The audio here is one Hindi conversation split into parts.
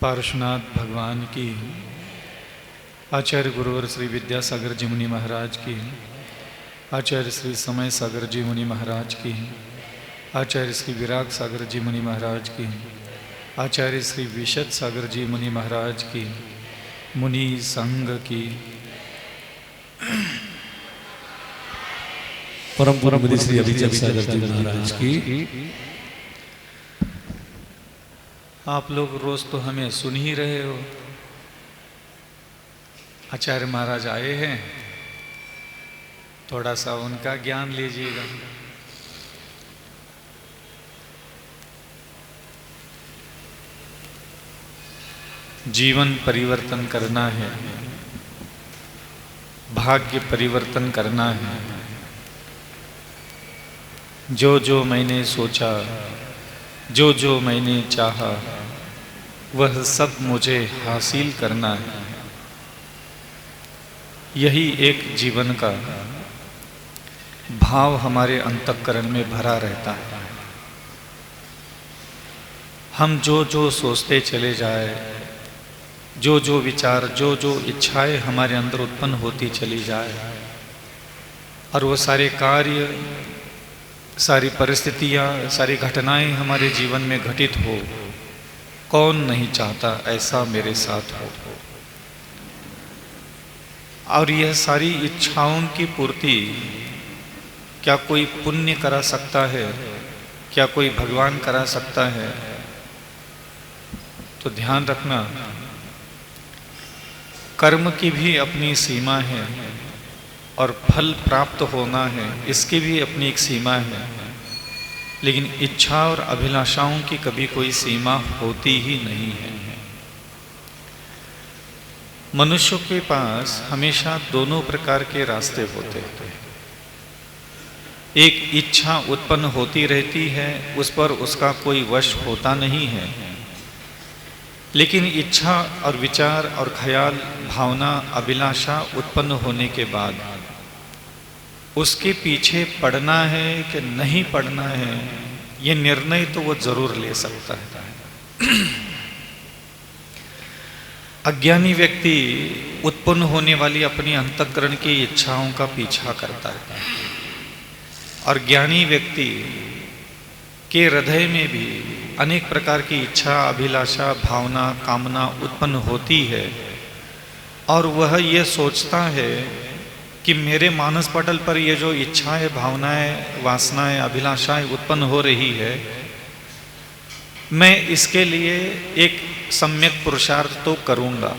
पार्श्वनाथ भगवान की, आचार्य गुरुवर श्री विद्यासागर जी मुनि महाराज की, आचार्य श्री समय सागर जी मुनि महाराज की, आचार्य श्री विराग सागर जी मुनि महाराज की, आचार्य श्री विशद सागर जी मुनि महाराज की, मुनि संघ की, परम परम मुनि श्री अभिचर सागर जी महाराज की। आप लोग रोज तो हमें सुन ही रहे हो। आचार्य महाराज आए हैं, थोड़ा सा उनका ज्ञान लीजिएगा। जीवन परिवर्तन करना है, भाग्य परिवर्तन करना है। जो जो मैंने सोचा, जो जो मैंने चाहा, वह सब मुझे हासिल करना है। यही एक जीवन का भाव हमारे अंतःकरण में भरा रहता है। हम जो जो सोचते चले जाए, जो जो विचार, जो जो इच्छाएं हमारे अंदर उत्पन्न होती चली जाए, और वो सारे कार्य, सारी परिस्थितियाँ, सारी घटनाएं हमारे जीवन में घटित हो, कौन नहीं चाहता ऐसा मेरे साथ हो। और यह सारी इच्छाओं की पूर्ति क्या कोई पुण्य करा सकता है? क्या कोई भगवान करा सकता है? तो ध्यान रखना, कर्म की भी अपनी सीमा है और फल प्राप्त होना है, इसकी भी अपनी एक सीमा है। लेकिन इच्छा और अभिलाषाओं की कभी कोई सीमा होती ही नहीं है। मनुष्यों के पास हमेशा दोनों प्रकार के रास्ते होते हैं। एक इच्छा उत्पन्न होती रहती है, उस पर उसका कोई वश होता नहीं है। लेकिन इच्छा और विचार और ख्याल, भावना, अभिलाषा उत्पन्न होने के बाद उसके पीछे पड़ना है कि नहीं पड़ना है, ये निर्णय तो वो जरूर ले सकता है। अज्ञानी व्यक्ति उत्पन्न होने वाली अपनी अंतःकरण की इच्छाओं का पीछा करता है, और ज्ञानी व्यक्ति के हृदय में भी अनेक प्रकार की इच्छा, अभिलाषा, भावना, कामना उत्पन्न होती है, और वह ये सोचता है कि मेरे मानस पटल पर ये जो इच्छाएं, भावनाएं, वासनाएं, अभिलाषाएं उत्पन्न हो रही है, मैं इसके लिए एक सम्यक पुरुषार्थ तो करूँगा।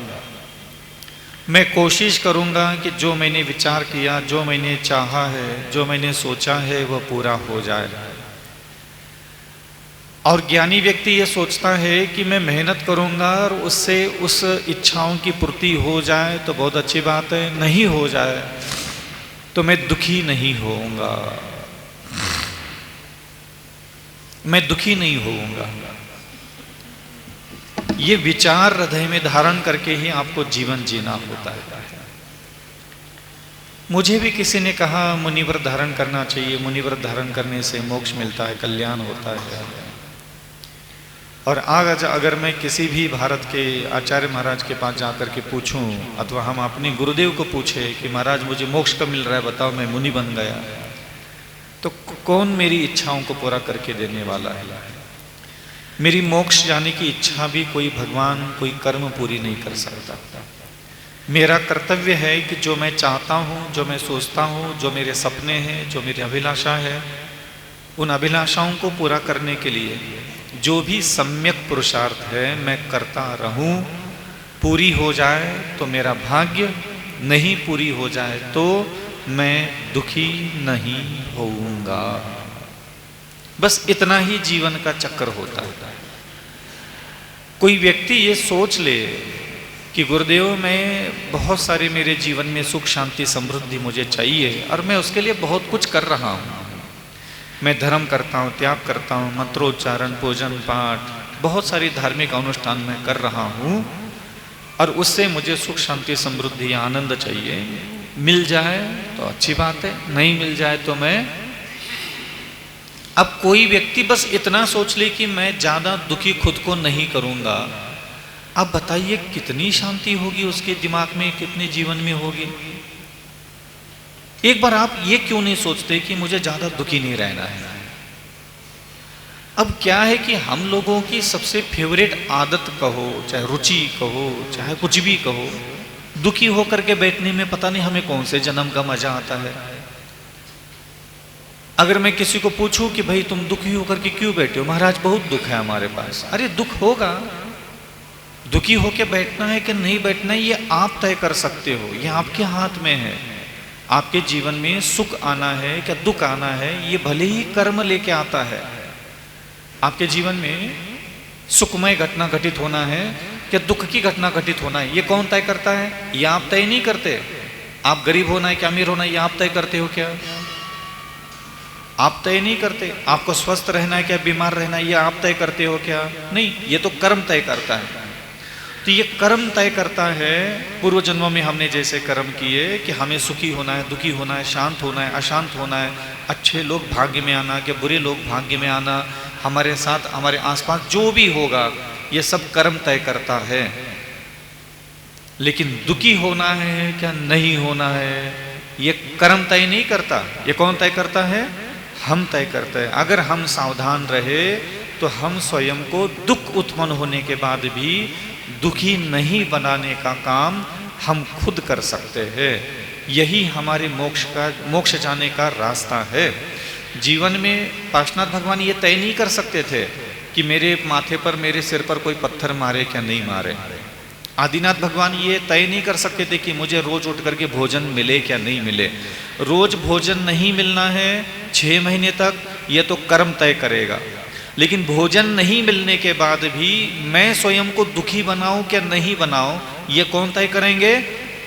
मैं कोशिश करूँगा कि जो मैंने विचार किया, जो मैंने चाहा है, जो मैंने सोचा है, वह पूरा हो जाए। और ज्ञानी व्यक्ति ये सोचता है कि मैं मेहनत करूँगा और उससे उस इच्छाओं की पूर्ति हो जाए तो बहुत अच्छी बात है, नहीं हो जाए तो मैं दुखी नहीं होऊंगा, मैं दुखी नहीं होऊंगा। ये विचार हृदय में धारण करके ही आपको जीवन जीना होता है। मुझे भी किसी ने कहा मुनिव्रत धारण करना चाहिए, मुनिव्रत धारण करने से मोक्ष मिलता है, कल्याण होता है। और आज अगर मैं किसी भी भारत के आचार्य महाराज के पास जाकर के पूछूं, अथवा हम अपने गुरुदेव को पूछे कि महाराज मुझे मोक्ष कब मिल रहा है, बताओ, मैं मुनि बन गया, तो कौन मेरी इच्छाओं को पूरा करके देने वाला है? मेरी मोक्ष जाने की इच्छा भी कोई भगवान, कोई कर्म पूरी नहीं कर सकता। मेरा कर्तव्य है कि जो मैं चाहता हूँ, जो मैं सोचता हूँ, जो मेरे सपने हैं, जो मेरी अभिलाषा है, उन अभिलाषाओं को पूरा करने के लिए जो भी सम्यक पुरुषार्थ है मैं करता रहूं। पूरी हो जाए तो मेरा भाग्य, नहीं पूरी हो जाए तो मैं दुखी नहीं होऊंगा। बस इतना ही जीवन का चक्र होता है। कोई व्यक्ति ये सोच ले कि गुरुदेव, मैं बहुत सारे मेरे जीवन में सुख, शांति, समृद्धि मुझे चाहिए और मैं उसके लिए बहुत कुछ कर रहा हूँ। मैं धर्म करता हूँ, त्याग करता हूँ, मंत्रोच्चारण, पूजन पाठ, बहुत सारी धार्मिक अनुष्ठान मैं कर रहा हूँ, और उससे मुझे सुख, शांति, समृद्धि, आनंद चाहिए। मिल जाए तो अच्छी बात है, नहीं मिल जाए तो मैं। अब कोई व्यक्ति बस इतना सोच ले कि मैं ज़्यादा दुखी खुद को नहीं करूँगा, अब बताइए कितनी शांति होगी उसके दिमाग में, कितने जीवन में होगी। एक बार आप ये क्यों नहीं सोचते कि मुझे ज्यादा दुखी नहीं रहना है। अब क्या है कि हम लोगों की सबसे फेवरेट आदत कहो, चाहे रुचि कहो, चाहे कुछ भी कहो, दुखी होकर के बैठने में पता नहीं हमें कौन से जन्म का मजा आता है। अगर मैं किसी को पूछूं कि भाई तुम दुखी होकर के क्यों बैठे हो, महाराज बहुत दुख है हमारे पास। अरे दुख होगा, दुखी होकर बैठना है कि नहीं बैठना है ये आप तय कर सकते हो, ये आपके हाथ में है। आपके जीवन में सुख आना है क्या दुख आना है, ये भले ही कर्म लेके आता है। आपके जीवन में सुखमय घटना घटित होना है क्या दुख की घटना घटित होना है, ये कौन तय करता है? ये आप तय नहीं करते। आप गरीब होना है क्या अमीर होना है, ये आप तय करते हो क्या? आप तय नहीं करते। आपको स्वस्थ रहना है क्या बीमार रहना है, ये आप तय करते हो क्या? नहीं, ये तो कर्म तय करता है। तो ये कर्म तय करता है, पूर्व जन्मों में हमने जैसे कर्म किए कि हमें सुखी होना है, दुखी होना है, शांत होना है, अशांत होना है, अच्छे लोग भाग्य में आना कि बुरे लोग भाग्य में आना, हमारे साथ हमारे आसपास जो भी होगा ये सब कर्म तय करता है। लेकिन दुखी होना है क्या नहीं होना है, ये कर्म तय नहीं करता। ये कौन तय करता है? हम तय करते हैं। अगर हम सावधान रहे तो हम स्वयं को दुख उत्पन्न होने के बाद भी दुखी नहीं बनाने का काम हम खुद कर सकते हैं। यही हमारे मोक्ष जाने का रास्ता है। जीवन में पार्श्वनाथ भगवान ये तय नहीं कर सकते थे कि मेरे माथे पर, मेरे सिर पर कोई पत्थर मारे क्या नहीं मारे। आदिनाथ भगवान ये तय नहीं कर सकते थे कि मुझे रोज उठ करके भोजन मिले क्या नहीं मिले। रोज भोजन नहीं मिलना है 6 महीने तक, ये तो कर्म तय करेगा। लेकिन भोजन नहीं मिलने के बाद भी मैं स्वयं को दुखी बनाऊं क्या नहीं बनाऊं, ये कौन तय करेंगे?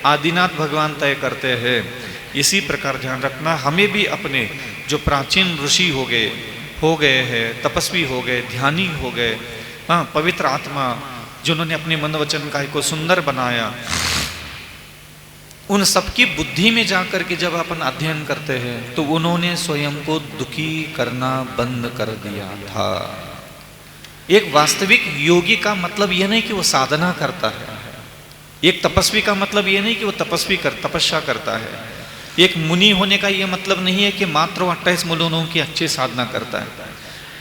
आदिनाथ भगवान तय करते हैं। इसी प्रकार ध्यान रखना, हमें भी अपने जो प्राचीन ऋषि हो गए हैं, तपस्वी हो गए, ध्यानी हो गए, हाँ, पवित्र आत्मा जिन्होंने अपने मन वचन काय को सुंदर बनाया, उन सबकी बुद्धि में जाकर के जब अपन अध्ययन करते हैं तो उन्होंने स्वयं को दुखी करना बंद कर दिया था। एक वास्तविक योगी का मतलब यह नहीं कि वो साधना करता है। एक तपस्वी का मतलब यह नहीं कि वो तपस्या करता है। एक मुनि होने का यह मतलब नहीं है कि मात्र 28 मुनियों की अच्छी साधना करता है।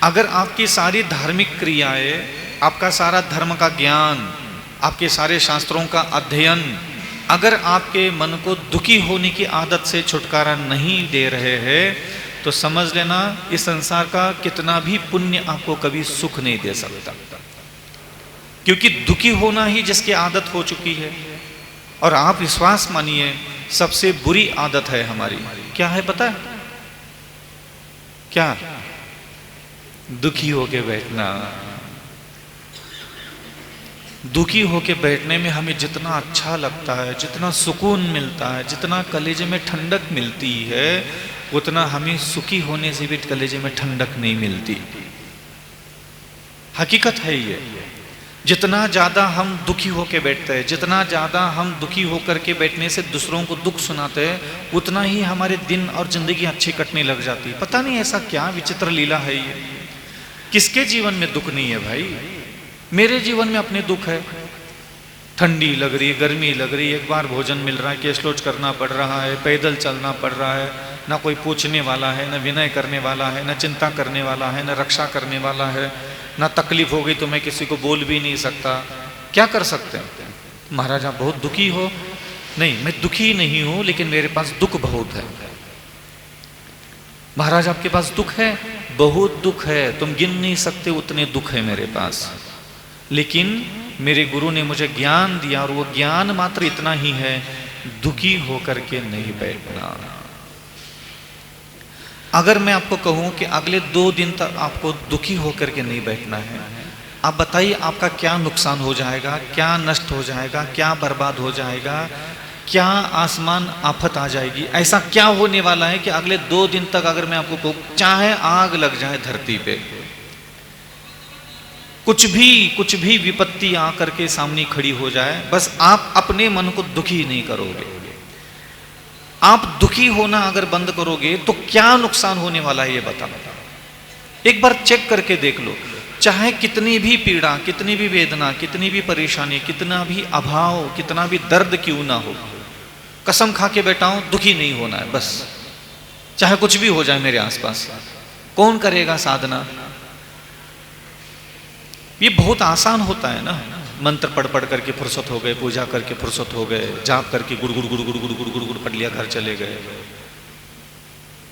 अगर आपकी सारी धार्मिक क्रियाएं, आपका सारा धर्म का ज्ञान, आपके सारे शास्त्रों का अध्ययन, अगर आपके मन को दुखी होने की आदत से छुटकारा नहीं दे रहे हैं तो समझ लेना इस संसार का कितना भी पुण्य आपको कभी सुख नहीं दे सकता। क्योंकि दुखी होना ही जिसकी आदत हो चुकी है। और आप विश्वास मानिए, सबसे बुरी आदत है हमारी, क्या है पता है क्या? दुखी होके बैठना। दुखी होके बैठने में हमें जितना अच्छा लगता है, जितना सुकून मिलता है, जितना कलेजे में ठंडक मिलती है, उतना हमें सुखी होने से भी कलेजे में ठंडक नहीं मिलती। हकीकत है ये। जितना ज्यादा हम दुखी होके बैठते हैं, जितना ज्यादा हम दुखी होकर के बैठने से दूसरों को दुख सुनाते हैं, उतना ही हमारे दिन और जिंदगी अच्छी कटने लग जाती है। पता नहीं ऐसा क्या विचित्र लीला है ये। किसके जीवन में दुख नहीं है भाई? मेरे जीवन में अपने दुख है। ठंडी लग रही है, गर्मी लग रही है, एक बार भोजन मिल रहा है, कैशलोच करना पड़ रहा है, पैदल चलना पड़ रहा है, ना कोई पूछने वाला है, ना विनय करने वाला है, ना चिंता करने वाला है, ना रक्षा करने वाला है, ना तकलीफ हो गई तो मैं किसी को बोल भी नहीं सकता। क्या कर सकते हैं? महाराज आप बहुत दुखी हो? नहीं, मैं दुखी नहीं हूं, लेकिन मेरे पास दुख बहुत है। महाराज आपके पास दुख है? बहुत दुख है, तुम गिन नहीं सकते उतने दुख है मेरे पास। लेकिन मेरे गुरु ने मुझे ज्ञान दिया और वो ज्ञान मात्र इतना ही है, दुखी होकर के नहीं बैठना। अगर मैं आपको कहूं कि अगले 2 दिन तक आपको दुखी होकर के नहीं बैठना है, आप बताइए आपका क्या नुकसान हो जाएगा, क्या नष्ट हो जाएगा, क्या बर्बाद हो जाएगा, क्या आसमान आफत आ जाएगी? ऐसा क्या होने वाला है कि अगले 2 दिन तक अगर मैं आपको कहूं चाहे आग लग जाए धरती पे, कुछ भी विपत्ति आकर के सामने खड़ी हो जाए, बस आप अपने मन को दुखी नहीं करोगे। आप दुखी होना अगर बंद करोगे तो क्या नुकसान होने वाला है ये बता। एक बार चेक करके देख लो। चाहे कितनी भी पीड़ा, कितनी भी वेदना, कितनी भी परेशानी, कितना भी अभाव, कितना भी दर्द क्यों ना हो, कसम खा के बैठा हूं दुखी नहीं होना है बस। चाहे कुछ भी हो जाए मेरे आसपास। कौन करेगा साधना? ये बहुत आसान होता है ना, मंत्र पढ़ पढ़ करके फुर्सत हो गए, पूजा करके फुर्सत हो गए, जाप करके गुड़ गुड़ गुड़ गुड़ गुड़ गुड़ गुड़ गुड़ पढ़ लिया, घर चले गए।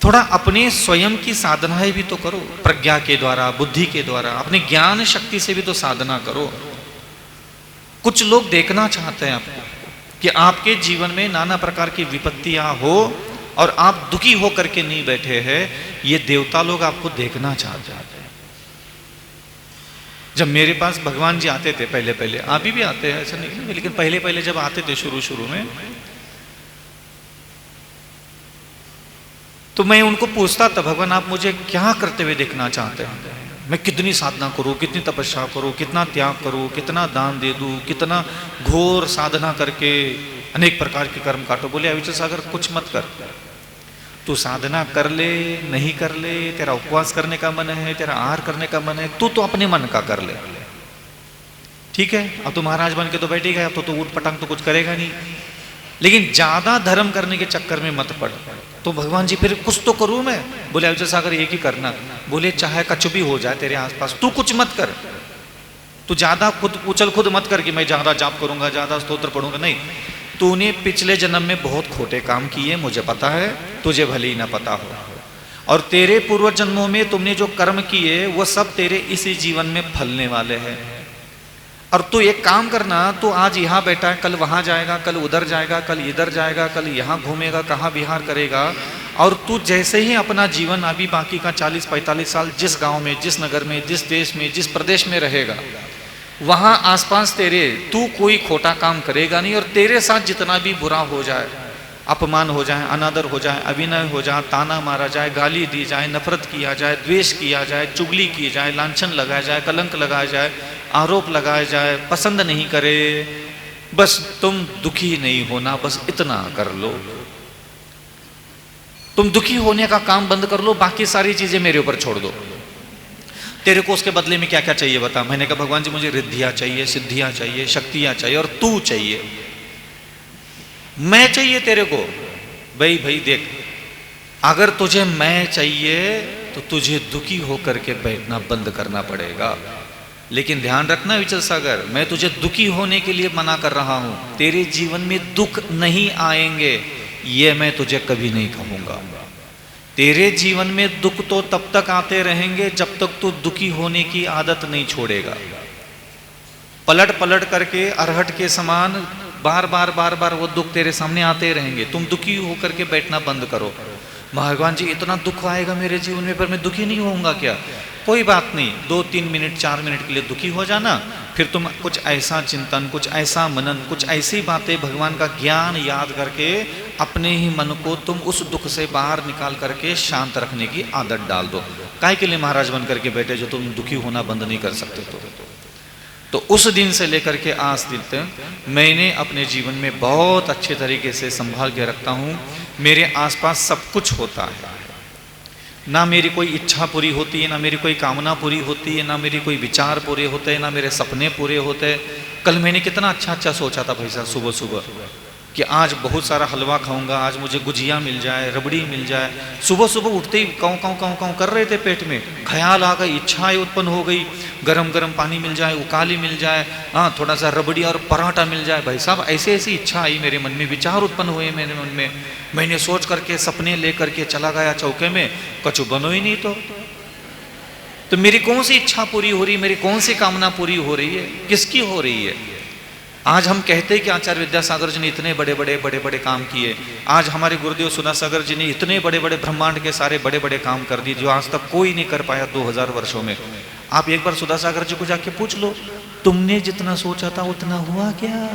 थोड़ा अपने स्वयं की साधनाएं भी तो करो, प्रज्ञा के द्वारा, बुद्धि के द्वारा, अपने ज्ञान शक्ति से भी तो साधना करो। कुछ लोग देखना चाहते हैं आपको कि आपके जीवन में नाना प्रकार की विपत्तियां हो और आप दुखी होकर के नहीं बैठे हैं। ये देवता लोग आपको देखना चाहते हैं। जब मेरे पास भगवान जी आते थे पहले पहले, अभी भी आते हैं ऐसा नहीं, लेकिन पहले पहले जब आते थे शुरू शुरू में, तो मैं उनको पूछता था, भगवान आप मुझे क्या करते हुए देखना चाहते हैं? मैं कितनी साधना करूं, कितनी तपस्या करूं, कितना त्याग करूं, कितना दान दे दूं, कितना घोर साधना करके अनेक प्रकार के कर्म काटो। बोले अविचल सागर कुछ मत कर, तू साधना कर ले, नहीं कर ले, तेरा उपवास करने का मन है, तेरा आहार करने का मन है, तू तो अपने मन का कर ले, ठीक है। अब तो महाराज बन के तो बैठ ही गया, अब तो ऊट पटांग तो कुछ करेगा नहीं, लेकिन ज्यादा धर्म करने के चक्कर में मत पड़। तो भगवान जी फिर कुछ तो करूं मैं? बोले अविचल सागर एक ही करना। बोले चाहे कुछ भी हो जाए तेरे आसपास, तू कुछ मत कर, तू ज्यादा खुद उछल खुद मत कर कि मैं ज्यादा जाप करूंगा, ज्यादा स्तोत्र पढ़ूंगा, नहीं। तूने पिछले जन्म में बहुत खोटे काम किए, मुझे पता है, तुझे भले ही ना पता हो, और तेरे पूर्व जन्मों में तुमने जो कर्म किए वो सब तेरे इसी जीवन में फलने वाले हैं। और तू एक काम करना, तू आज यहाँ बैठा है, कल वहां जाएगा, कल उधर जाएगा, कल इधर जाएगा, कल यहाँ घूमेगा, कहाँ विहार करेगा, और तू जैसे ही अपना जीवन अभी बाकी का 40-45 साल जिस गांव में, जिस नगर में, जिस देश में, जिस प्रदेश में रहेगा, वहां आसपास तेरे तू कोई खोटा काम करेगा नहीं, और तेरे साथ जितना भी बुरा हो जाए, अपमान हो जाए, अनादर हो जाए, अभिनय हो जाए, ताना मारा जाए, गाली दी जाए, नफरत किया जाए, द्वेष किया जाए, चुगली की जाए, लांछन लगाया जाए, कलंक लगाया जाए, आरोप लगाया जाए, पसंद नहीं करे, बस तुम दुखी नहीं होना, बस इतना कर लो। तुम दुखी होने का काम बंद कर लो, बाकी सारी चीजें मेरे ऊपर छोड़ दो। तेरे को उसके बदले में क्या क्या चाहिए बता? मैंने कहा भगवान जी मुझे रिद्धियां चाहिए, सिद्धियां चाहिए, शक्तियां चाहिए, और तू चाहिए, मैं चाहिए तेरे को। भाई देख, अगर तुझे मैं चाहिए तो तुझे दुखी होकर के बैठना बंद करना पड़ेगा। लेकिन ध्यान रखना विचल सागर, मैं तुझे दुखी होने के लिए मना कर रहा हूं, तेरे जीवन में दुख नहीं आएंगे ये मैं तुझे कभी नहीं कहूंगा। तेरे जीवन में दुख तो तब तक आते रहेंगे जब तक तू दुखी होने की आदत नहीं छोड़ेगा। पलट पलट करके अरहट के समान बार बार वो दुख तेरे सामने आते रहेंगे। तुम दुखी होकर के बैठना बंद करो। भगवान जी इतना दुख आएगा मेरे जीवन में, पर मैं दुखी नहीं होऊंगा क्या? कोई बात नहीं, 2-3 मिनट 4 मिनट के लिए दुखी हो जाना, फिर तुम कुछ ऐसा चिंतन, कुछ ऐसा मनन, कुछ ऐसी बातें, भगवान का ज्ञान याद करके अपने ही मन को तुम उस दुख से बाहर निकाल करके शांत रखने की आदत डाल दो। काहे के लिए महाराज बन करके बैठे जो तुम दुखी होना बंद नहीं कर सकते? तो उस दिन से लेकर के आज दिन तक मैंने अपने जीवन में बहुत अच्छे तरीके से संभाल के रखता हूँ। मेरे आसपास सब कुछ होता है, ना मेरी कोई इच्छा पूरी होती है, ना मेरी कोई कामना पूरी होती है, ना मेरी कोई विचार पूरे होते हैं, ना मेरे सपने पूरे होते हैं। कल मैंने कितना अच्छा सोचा था भाई साहब सुबह सुबह कि आज बहुत सारा हलवा खाऊंगा, आज मुझे गुजिया मिल जाए, रबड़ी मिल जाए। सुबह सुबह उठते ही काँव काँव काँव काँव कर रहे थे पेट में, ख्याल आ गई, इच्छाएं उत्पन्न हो गई, गरम गरम पानी मिल जाए, उकाली मिल जाए, हाँ थोड़ा सा रबड़ी और पराठा मिल जाए। भाई साहब ऐसी ऐसी इच्छा आई मेरे मन में, विचार उत्पन्न हुए मेरे मन में। मैंने सोच करके सपने ले करके चला गया चौके में, कछु बनो ही नहीं। तो मेरी कौन सी इच्छा पूरी हो रही, मेरी कौन सी कामना पूरी हो रही है, किसकी हो रही है? आज हम कहते हैं कि आचार्य विद्यासागर जी ने इतने बड़े बड़े काम किए। आज हमारे गुरुदेव सुधासागर जी ने इतने बड़े बड़े ब्रह्मांड के सारे बड़े बड़े काम कर दिए जो आज तक कोई नहीं कर पाया 2000 वर्षों में। आप एक बार सुधासागर जी को जाके पूछ लो, तुमने जितना सोचा था उतना हुआ क्या?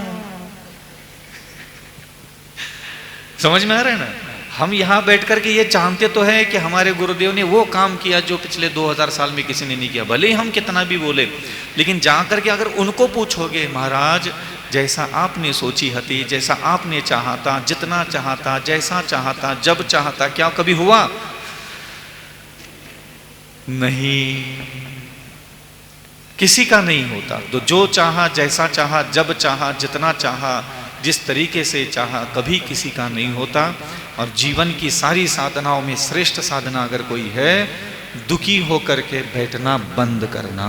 समझ में आ रहा है ना? हम यहाँ बैठ करके ये जानते तो है कि हमारे गुरुदेव ने वो काम किया जो पिछले 2000 साल में किसी ने नहीं किया, भले ही हम कितना भी बोले। लेकिन जा करके अगर उनको पूछोगे, महाराज जैसा आपने सोची हती, जैसा आपने चाहता, जितना चाहता, जैसा चाहता, जब चाहता, क्या कभी हुआ? नहीं। किसी का नहीं होता। तो जो चाहा, जैसा चाहा, जब चाहा, जितना चाहा, जिस तरीके से चाहा, कभी किसी का नहीं होता। और जीवन की सारी साधनाओं में श्रेष्ठ साधना अगर कोई है, दुखी होकर के बैठना बंद करना।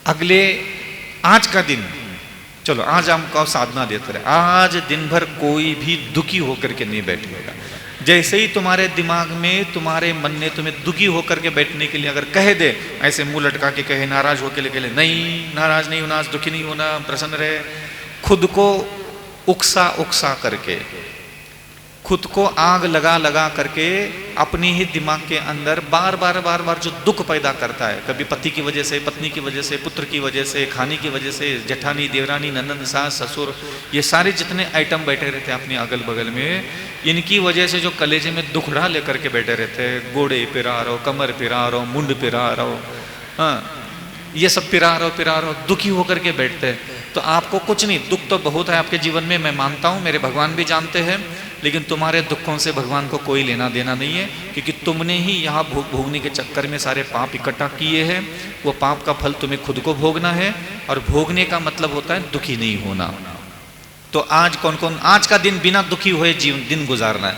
अगले आज का दिन, चलो आज हमको साधना देते रहे, आज दिन भर कोई भी दुखी होकर के नहीं बैठेगा। जैसे ही तुम्हारे दिमाग में, तुम्हारे मन ने तुम्हें दुखी होकर के बैठने के लिए अगर कह दे, ऐसे मुंह लटका के कहे, नाराज होकर के लिए, नहीं नाराज नहीं होना, दुखी नहीं होना, प्रसन्न रहे, खुद को उकसा उकसा करके, खुद को आग लगा लगा करके अपनी ही दिमाग के अंदर बार बार बार बार जो दुख पैदा करता है, कभी पति की वजह से, पत्नी की वजह से, पुत्र की वजह से, खाने की वजह से, जेठानी, देवरानी, नंदन, सास, ससुर, ये सारे जितने आइटम बैठे रहते हैं अपने अगल बगल में, इनकी वजह से जो कलेजे में दुखड़ा लेकर के बैठे रहते हैं, गोड़े पिरा रहो, कमर पिरा रहो, मुंड पिरा रहो, हाँ ये सब पिरा रहो, दुखी होकर के बैठते हैं। तो आपको कुछ नहीं, दुख तो बहुत है आपके जीवन में, मैं मानता हूँ, मेरे भगवान भी जानते हैं, लेकिन तुम्हारे दुखों से भगवान को कोई लेना देना नहीं है, क्योंकि तुमने ही यहाँ भोगने के चक्कर में सारे पाप इकट्ठा किए हैं। वो पाप का फल तुम्हें खुद को भोगना है, और भोगने का मतलब होता है दुखी नहीं होना। तो आज कौन कौन आज का दिन बिना दुखी हुए जीवन दिन गुजारना है?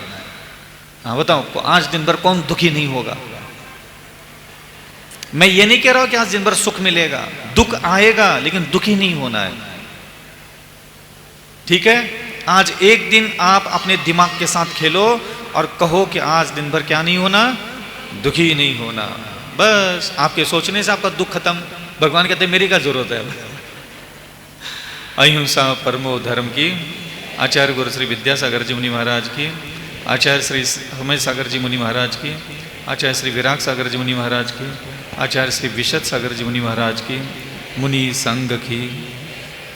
हाँ बताओ, आज दिन भर कौन दुखी नहीं होगा? मैं ये नहीं कह रहा हूं कि आज दिन भर सुख मिलेगा, दुख आएगा, लेकिन दुखी नहीं होना है। ठीक है, आज एक दिन आप अपने दिमाग के साथ खेलो और कहो कि आज दिन भर क्या नहीं होना, दुखी नहीं होना। बस आपके सोचने से आपका दुख खत्म। भगवान कहते मेरी क्या जरूरत है। अहिंसा परमो धर्म की आचार्य गुरु श्री विद्यासागर जी मुनि महाराज की, आचार्य श्री हमेश सागर जी मुनि महाराज की, आचार्य श्री विराग सागर जी मुनि महाराज की, आचार्य श्री विशद सागर जी मुनि महाराज की, मुनि संघ की।